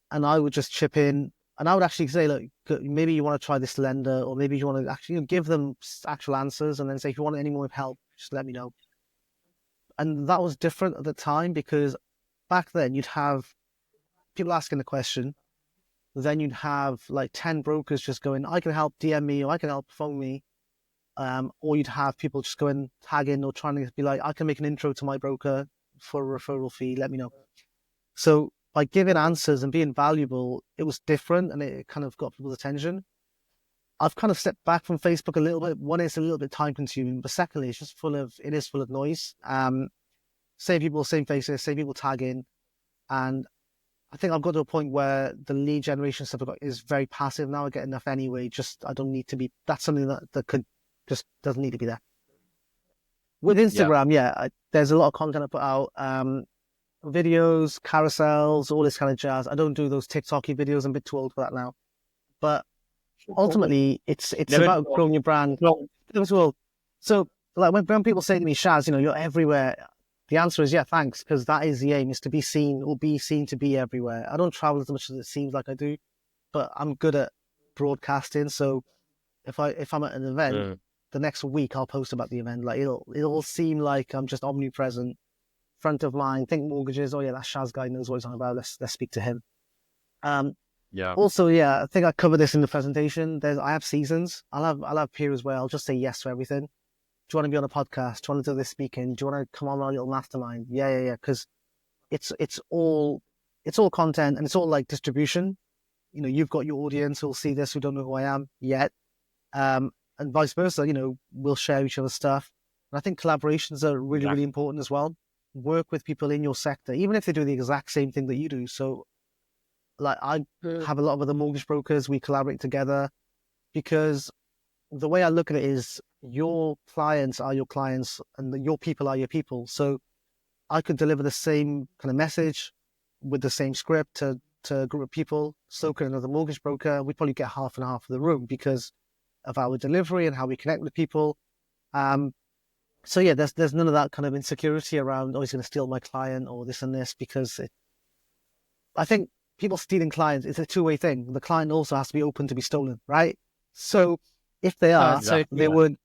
And I would just chip in, and I would actually say, look, maybe you want to try this lender, or maybe you want to actually give them actual answers, and then say, if you want any more help, just let me know. And that was different at the time because back then you'd have people asking the question, then you'd have 10 brokers just going, I can help, DM me, or I can help, phone me. Or you'd have people just going, tagging, or trying to be like, I can make an intro to my broker for a referral fee, let me know. So by giving answers and being valuable, it was different and it kind of got people's attention. I've kind of stepped back from Facebook a little bit. One, it's a little bit time consuming, but secondly, it's just full of noise. Same people, same faces, same people tagging. And I think I've got to a point where the lead generation stuff I've got is very passive now. I get enough anyway. I don't need to be, that's something that could just doesn't need to be there. With Instagram, there's a lot of content I put out. Videos, carousels, all this kind of jazz. I don't do those TikToky videos. I'm a bit too old for that now. But ultimately, it's about growing your brand. So, when people say to me, Shaz, you're everywhere, the answer is thanks, because that is the aim, is to be seen or be seen to be everywhere. I don't travel as much as it seems like I do, but I'm good at broadcasting. So if I'm at an event, the next week I'll post about the event. Like it'll seem like I'm just omnipresent, front of mind. Think mortgages. Oh yeah, that Shaz guy knows what he's on about. Let's speak to him. Yeah. Also, yeah, I think I covered this in the presentation. I have seasons. I'll have periods where I'll just say yes to everything. Do you want to be on a podcast? Do you want to do this speaking? Do you want to come on a little mastermind? Yeah. Because it's all content and it's all like distribution. You know, you've got your audience who'll see this who don't know who I am yet, and vice versa. You know, we'll share each other's stuff. And I think collaborations are really, really important as well. Work with people in your sector, even if they do the exact same thing that you do. So, like, I have a lot of other mortgage brokers. We collaborate together because the way I look at it is your clients are your clients and your people are your people. So I could deliver the same kind of message with the same script to a group of people. So could another mortgage broker. We'd probably get half and half of the room because of our delivery and how we connect with people. So yeah, there's none of that kind of insecurity around, oh, he's going to steal my client or this and this, because I think people stealing clients, it's a two-way thing. The client also has to be open to be stolen, right? So if they are, they weren't,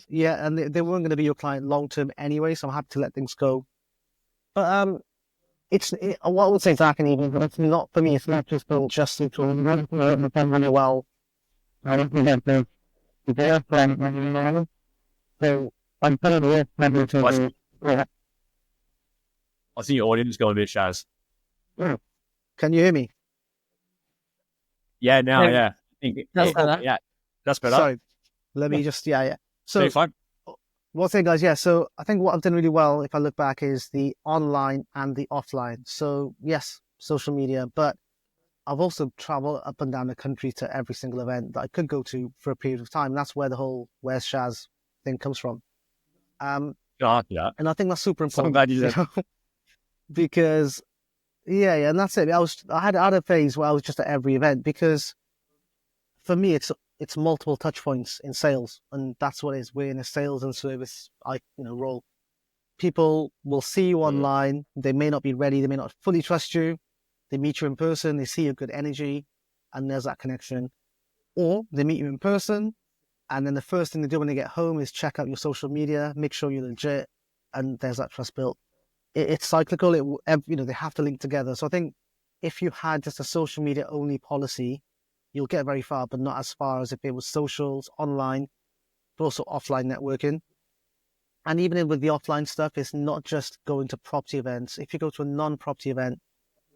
and they weren't going to be your client long-term anyway, so I'm happy to let things go. But what I would say, Zach, and even, it's not for me, it's not just built just to really well. I don't think that their friend, so I'm kind of I think your audience is going a bit, Shaz. Can you hear me? Yeah, now, Yeah. That's better. Yeah, that's better. Sorry, let me just, So, fine. one thing, guys, so I think what I've done really well, if I look back, is the online and the offline. So, yes, social media, but I've also traveled up and down the country to every single event that I could go to for a period of time. And that's where the whole "Where's Shaz" thing comes from. And I think that's super important. So I'm glad you did. Because, and that's it. I had a phase where I was just at every event because for me, it's multiple touch points in sales, and that's what it is. We're in a sales and service role. People will see you online. They may not be ready. They may not fully trust you. They meet you in person. They see your good energy, and there's that connection. Or they meet you in person, and then the first thing they do when they get home is check out your social media, make sure you're legit, and there's that trust built. It's cyclical. They have to link together. So I think if you had just a social media only policy, you'll get very far, but not as far as if it was socials, online, but also offline networking. And even with the offline stuff, it's not just going to property events. If you go to a non-property event,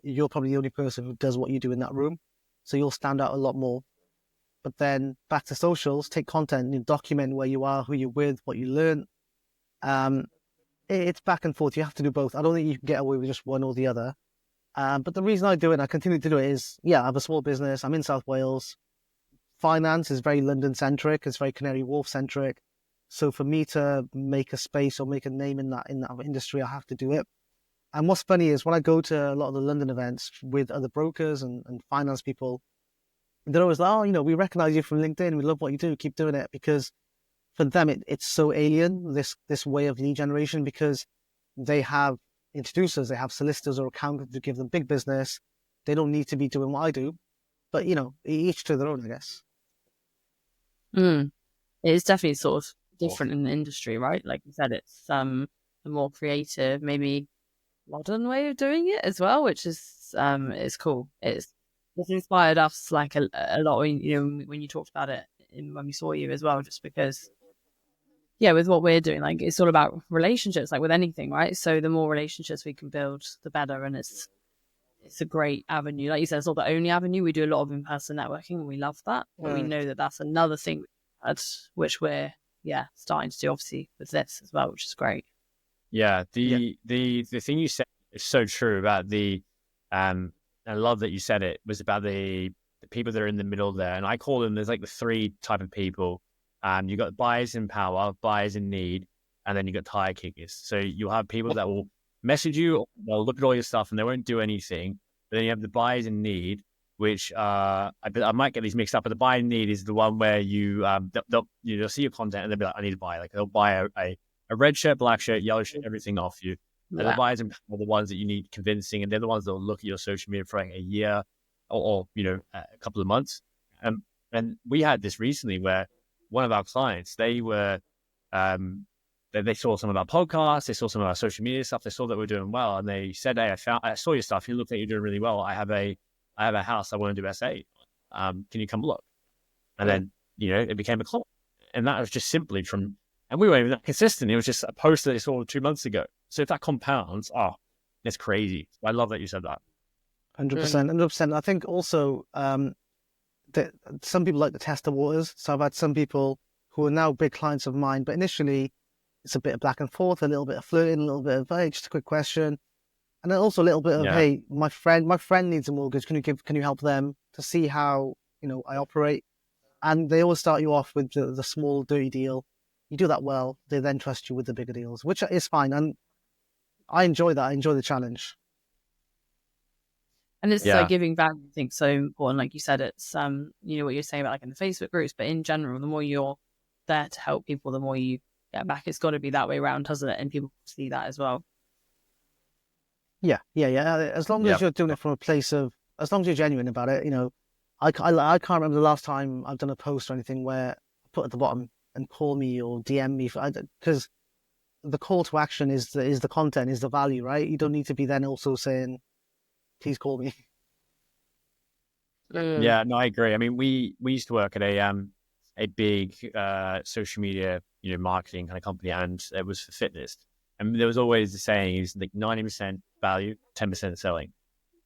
you're probably the only person who does what you do in that room. So you'll stand out a lot more. But then back to socials, take content and document where you are, who you're with, what you learn. It's back and forth. You have to do both. I don't think you can get away with just one or the other. But the reason I do it, and I continue to do it, is, I have a small business. I'm in South Wales. Finance is very London-centric. It's very Canary Wharf-centric. So for me to make a space or make a name in that industry, I have to do it. And what's funny is when I go to a lot of the London events with other brokers and finance people, they're always like, oh, we recognize you from LinkedIn. We love what you do. Keep doing it. Because for them, it's so alien, this way of lead generation, because they have introducers, they have solicitors or accountants to give them big business. They don't need to be doing what I do. But, each to their own, I guess. It is definitely sort of different in the industry, right? Like you said, it's a more creative, maybe modern way of doing it as well, which is cool. It's inspired us like a lot when you talked about it when we saw you as well, just because with what we're doing, like it's all about relationships, like with anything, right? So the more relationships we can build, the better. And it's a great avenue. Like you said, it's not the only avenue. We do a lot of in-person networking and we love that, but we know that that's another thing which we're starting to do obviously with this as well, which is great. Yeah, the thing you said is so true about I love that you said it, was about the people that are in the middle there. And I call them, there's like the three type of people. You got buyers in power, buyers in need, and then you got tire kickers. So you'll have people that will message you, they'll look at all your stuff and they won't do anything. But then you have the buyers in need, which I might get these mixed up, but the buyer in need is the one where they'll see your content and they'll be like, I need to buy. Like they'll buy a red shirt, black shirt, yellow shirt, everything off you. And the buyers in power are the ones that you need convincing, and they're the ones that will look at your social media for like a year or a couple of months. And we had this recently where one of our clients, they were, they saw some of our podcasts, they saw some of our social media stuff, they saw that we're doing well, and they said, "Hey, I saw your stuff. You look like you're doing really well. I have a house I want to do SA. Can you come look?" And then, it became a client, and that was just simply from, and we weren't even that consistent. It was just a post that they saw 2 months ago. So if that compounds, it's crazy. I love that you said that. 100%, 100%. I think also that some people like to test the waters. So I've had some people who are now big clients of mine, but initially it's a bit of back and forth, a little bit of flirting, a little bit of, hey, just a quick question. And then also a little bit of, hey, my friend needs a mortgage. Can you help them to see how, I operate? And they always start you off with the small dirty deal. You do that well, they then trust you with the bigger deals, which is fine. And I enjoy that. I enjoy the challenge. And it's like giving value, I think, so important. Like you said, it's what you're saying about like in the Facebook groups, but in general, the more you're there to help people, the more you get back. It's got to be that way around, hasn't it? And people see that as well. Yeah. As long as you're doing it from a place of, as long as you're genuine about it, I can't remember the last time I've done a post or anything where I put at the bottom and call me or DM me, because the call to action is the content, is the value, right? You don't need to be then also saying, please call me. Yeah, no, I agree. I mean, we used to work at a big social media, marketing kind of company, and it was for fitness. And there was always the saying is like 90% value, 10% selling.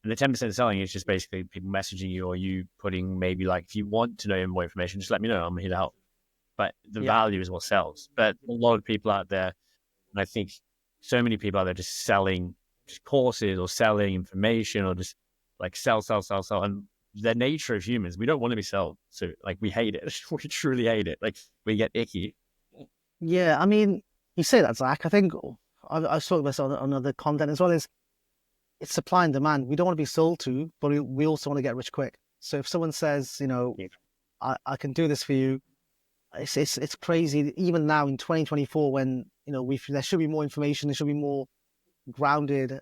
And the 10% selling is just basically people messaging you, or you putting maybe like, if you want to know more information, just let me know. I'm here to help. But the value is what sells. But a lot of people out there, and I think so many people out there just selling just courses or selling information, or just like sell. And the nature of humans, we don't want to be sold. So like we hate it. We truly hate it. Like we get icky. Yeah, I mean, you say that, Zach. I think I've talked about this on other content as well, is it's supply and demand. We don't want to be sold to, but we also want to get rich quick. So if someone says, I can do this for you, it's crazy. Even now in 2024, when there should be more information, there should be more grounded.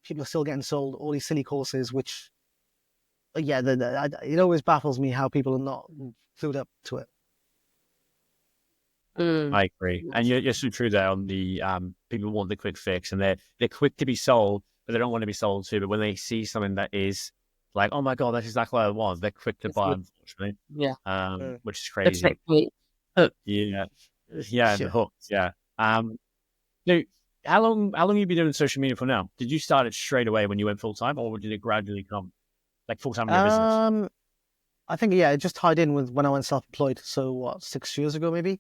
People are still getting sold all these silly courses, which, it always baffles me how people are not clued up to it. I agree, and you're so true there on the people want the quick fix, and they're quick to be sold, but they don't want to be sold to. But when they see something that is like, oh my god, that's exactly what I want, they're quick to buy. Unfortunately, which is crazy. The hook. Yeah. So how long have you been doing social media for now? Did you start it straight away when you went full time, or did it gradually come like full time in your business? I think it just tied in with when I went self-employed. So 6 years ago, maybe.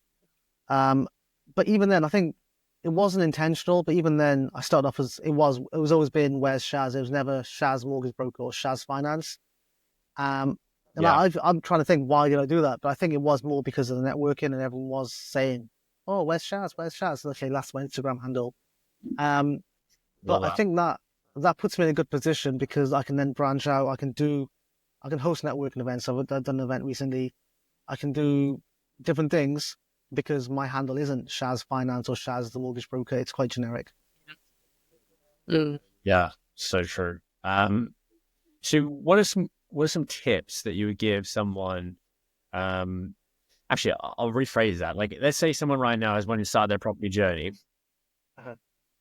But even then, I think it wasn't intentional. But even then, I started off as it was always been, where's Shaz? It was never Shaz Mortgage Broker or Shaz Finance. I'm trying to think, why did I do that? But I think it was more because of the networking, and everyone was saying, "Oh, where's Shaz? Where's Shaz?" Okay, that's my Instagram handle. But I think that puts me in a good position, because I can then branch out. I can host networking events. I've done an event recently. I can do different things because my handle isn't Shaz Finance or Shaz the Mortgage Broker. It's quite generic. Yeah, so true. So what are some tips that you would give someone? Actually, I'll rephrase that. Like, let's say someone right now is wanting to start their property journey.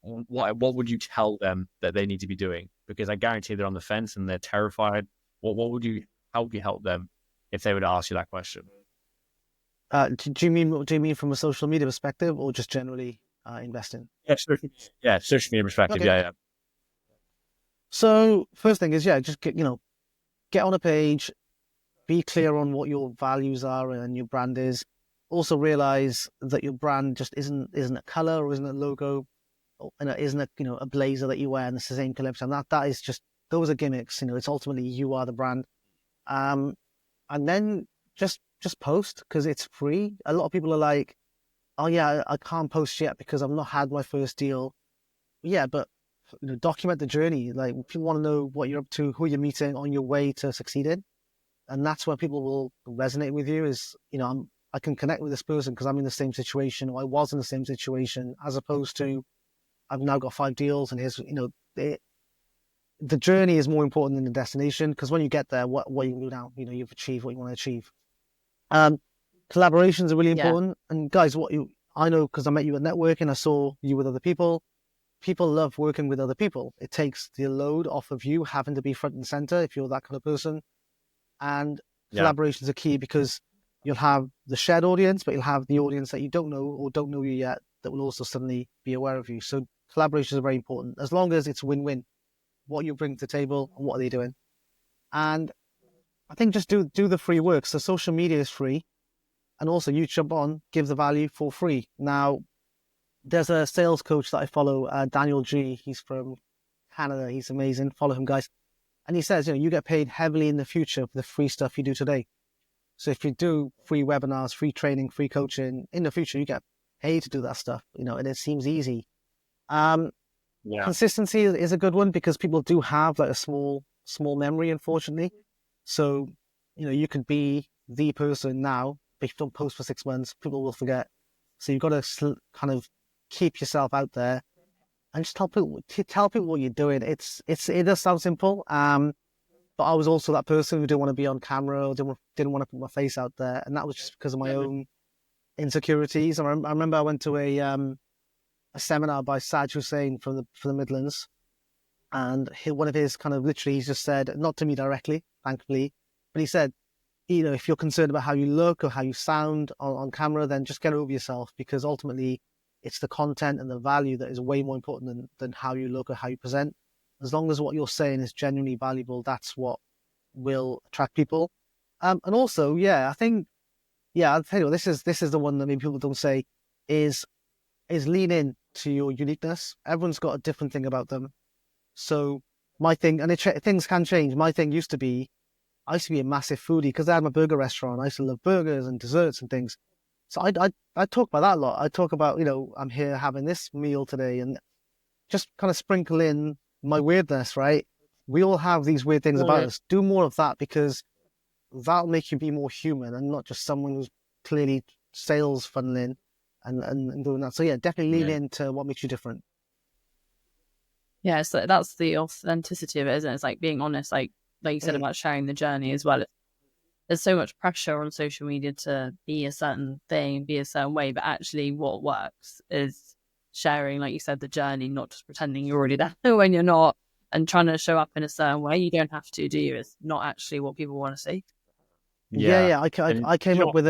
What would you tell them that they need to be doing? Because I guarantee they're on the fence and they're terrified. How would you help them if they would ask you that question? Do you mean from a social media perspective, or just generally investing? Social media perspective. Okay. Yeah. So first thing is, just get on a page, be clear on what your values are and your brand is. Also realize that your brand just isn't a color, or isn't a logo, or isn't a blazer that you wear and it's the same color. And that is just, those are gimmicks. It's ultimately you are the brand. And then just post, because it's free. A lot of people are like, oh yeah, I can't post yet because I've not had my first deal. Yeah, but document the journey. Like, people want to know what you're up to, who you're meeting on your way to succeeding. And that's where people will resonate with you, is, I can connect with this person because I'm in the same situation, or I was in the same situation, as opposed to I've now got 5 deals and here's, the journey is more important than the destination, because when you get there, what you can do now, you've achieved what you want to achieve. Collaborations are really Yeah. important. And guys, I know because I met you at networking, I saw you with other people. People love working with other people. It takes the load off of you having to be front and center if you're that kind of person. And Yeah. collaborations are key because you'll have the shared audience, but you'll have the audience that you don't know or don't know you yet that will also suddenly be aware of you. So collaborations are very important as long as it's win-win. What you bring to the table and what are they doing? And I think just do the free work. So social media is free, and also you jump on, give the value for free. Now, there's a sales coach that I follow, Daniel G. He's from Canada. He's amazing. Follow him, guys. And he says, you get paid heavily in the future for the free stuff you do today. So if you do free webinars, free training, free coaching, in the future, you get paid to do that stuff, and it seems easy. Consistency is a good one because people do have like a small memory, unfortunately. So, you could be the person now, but if you don't post for 6 months, people will forget. So you've got to kind of keep yourself out there and just tell people what you're doing. It does sound simple. But I was also that person who didn't want to be on camera or didn't want to put my face out there. And that was just because of my own insecurities. I remember I went to a seminar by Shaz Hussain from the Midlands. And one of his kind of literally, he just said, not to me directly, thankfully, but he said, if you're concerned about how you look or how you sound on camera, then just get over yourself because ultimately it's the content and the value that is way more important than how you look or how you present. As long as what you're saying is genuinely valuable, that's what will attract people. And also, I think, I'll tell you what, this is the one that maybe people don't say is lean in to your uniqueness. Everyone's got a different thing about them. So my thing, and things can change. My thing used to be, I used to be a massive foodie because I had my burger restaurant. I used to love burgers and desserts and things. So I talk about that a lot. I talk about, I'm here having this meal today and just kind of sprinkle in my weirdness, right? We all have these weird things about us. Do more of that because that'll make you be more human and not just someone who's clearly sales funneling and doing that. So definitely lean into what makes you different. Yeah, so that's the authenticity of it, isn't it? It's like being honest, like you said about sharing the journey as well. There's so much pressure on social media to be a certain thing, be a certain way, but actually what works is sharing, like you said, the journey, not just pretending you're already there when you're not, and trying to show up in a certain way. You don't have to, do you? It's not actually what people want to see. I came up with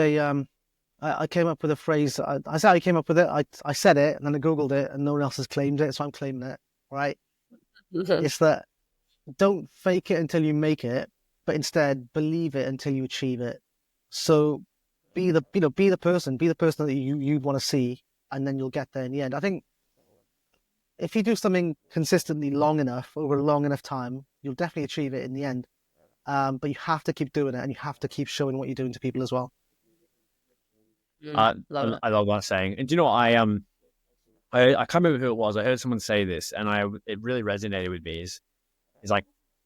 I came up with a phrase. I said I came up with it. I said it and then I Googled it and no one else has claimed it, so I'm claiming it. Right? It's that don't fake it until you make it, but instead believe it until you achieve it. So be the person that you'd want to see, and then you'll get there in the end. I think if you do something consistently long enough over a long enough time, you'll definitely achieve it in the end. But you have to keep doing it, and you have to keep showing what you're doing to people as well. I love that saying. And do you know what I can't remember who it was. I heard someone say this, and it really resonated with me. Is like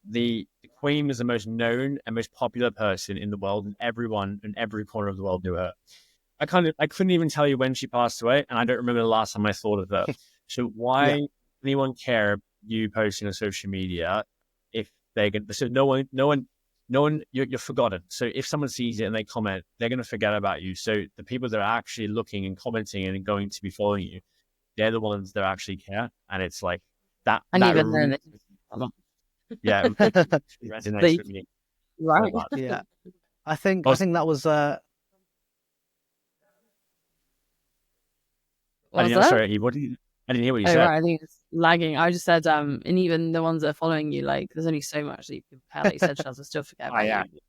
the Queen was the most known and most popular person in the world, and everyone in every corner of the world knew her. I couldn't even tell you when she passed away, and I don't remember the last time I thought of her. So why anyone care you posting on social media if they're going to? So no one, you're forgotten. So if someone sees it and they comment, they're going to forget about you. So the people that are actually looking and commenting and going to be following you, they're the ones that actually care. And it's like that. And that even then, it resonates with me. Right. Yeah. I think that was sorry, I didn't hear what you said. Right, I think it's lagging. I just said, and even the ones that are following you, like, there's only so much that you can compare. Like you said, Shaz, I still forget about you.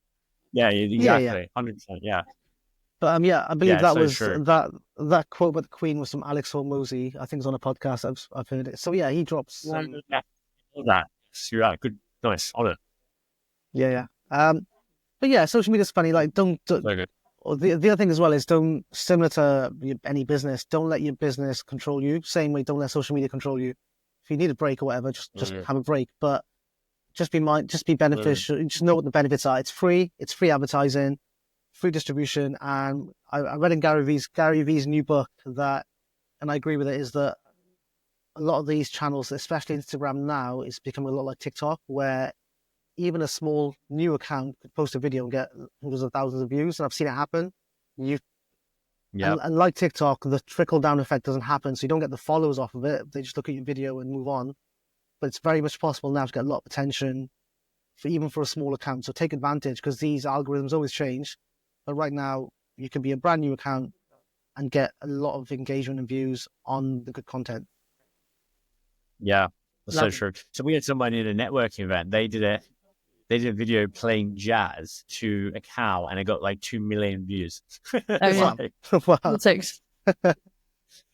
Yeah, exactly. 100%, yeah. But I believe that was that quote by the Queen was from Alex Hormozy. I think it's on a podcast. I've heard it. So he drops. That you're right. Good, nice, on it. Yeah. But social media's funny. Like, don't. So good. The other thing as well is similar to any business, don't let your business control you. Same way, don't let social media control you. If you need a break or whatever, just have a break. But just be beneficial. Just know what the benefits are. It's free advertising, free distribution. And I read in Gary V's new book that, and I agree with it, is that a lot of these channels, especially Instagram now, is becoming a lot like TikTok, where even a small new account could post a video and get hundreds of thousands of views. And I've seen it happen. Yeah. And like TikTok, the trickle down effect doesn't happen. So you don't get the followers off of it. They just look at your video and move on. But it's very much possible now to get a lot of attention even for a small account. So take advantage, because these algorithms always change. But right now, you can be a brand new account and get a lot of engagement and views on the good content. Yeah, that's so true. So we had somebody in a networking event. They did a video playing jazz to a cow, and it got like 2 million views. Oh, yeah. Wow.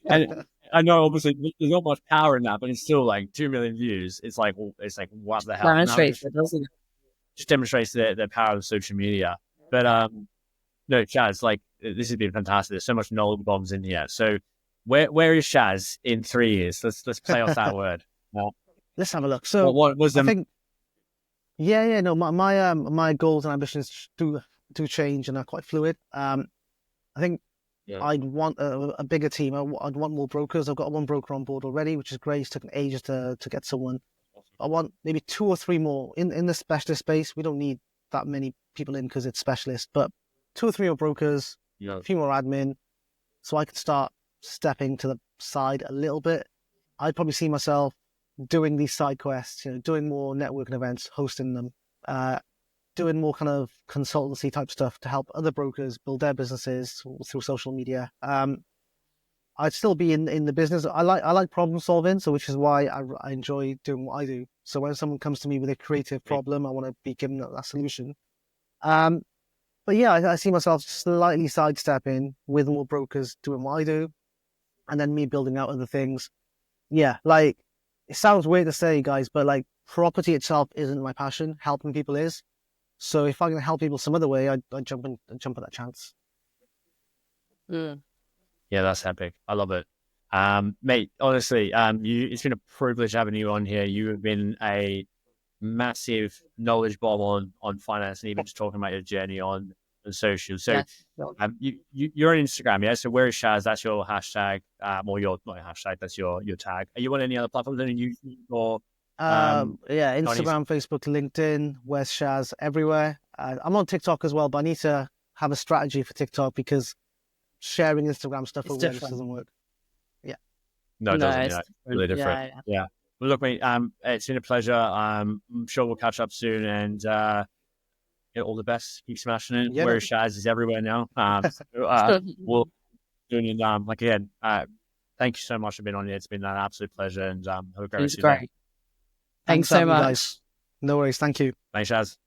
And I know obviously there's not much power in that, but it's still like 2 million views. It's like what the hell? Demonstrates it, doesn't it? Just demonstrates the power of social media. But no, Shaz, like this has been fantastic. There's so much knowledge bombs in here. So where is Shaz in 3 years? Let's play off that word. Let's have a look. So what was I think, no, my goals and ambitions do change and are quite fluid. I think I'd want a bigger team. I'd want more brokers. I've got one broker on board already, which is great. It's taken ages to get someone. I want maybe 2 or 3 more in the specialist space. We don't need that many people in because it's specialist, but 2 or 3 more brokers, a few more admin, so I could start stepping to the side a little bit. I'd probably see myself doing these side quests, doing more networking events, hosting them, doing more kind of consultancy type stuff to help other brokers build their businesses through social media. I'd still be in the business. I like problem solving, so which is why I enjoy doing what I do. So when someone comes to me with a creative problem, I want to be given that solution. But yeah, I see myself slightly sidestepping with more brokers doing what I do, and then me building out other things. Yeah, like it sounds weird to say, guys, but like property itself isn't my passion. Helping people is. So if I can help people some other way, I'd jump at that chance. Yeah, that's epic. I love it. Mate, honestly, it's been a privilege having you on here. You have been a massive knowledge bomb on finance, and even just talking about your journey on social. So you're on Instagram, yeah? So where is Shaz? That's your hashtag, or your not your hashtag, that's your tag. Are you on any other platforms? Any YouTube or Instagram, Facebook, LinkedIn, where's Shaz, everywhere. I'm on TikTok as well, but I need to have a strategy for TikTok because sharing Instagram stuff over there just doesn't work. Yeah. No, it doesn't. It's really different. Yeah. Well, look, mate, it's been a pleasure. I'm sure we'll catch up soon, and all the best. Keep smashing it. Yeah, Where Shaz is everywhere now. We'll doing it. Again, thank you so much for being on here. It's been an absolute pleasure, and have a great rest of your day. Thanks so much. Guys. No worries. Thank you. Thanks, Shaz.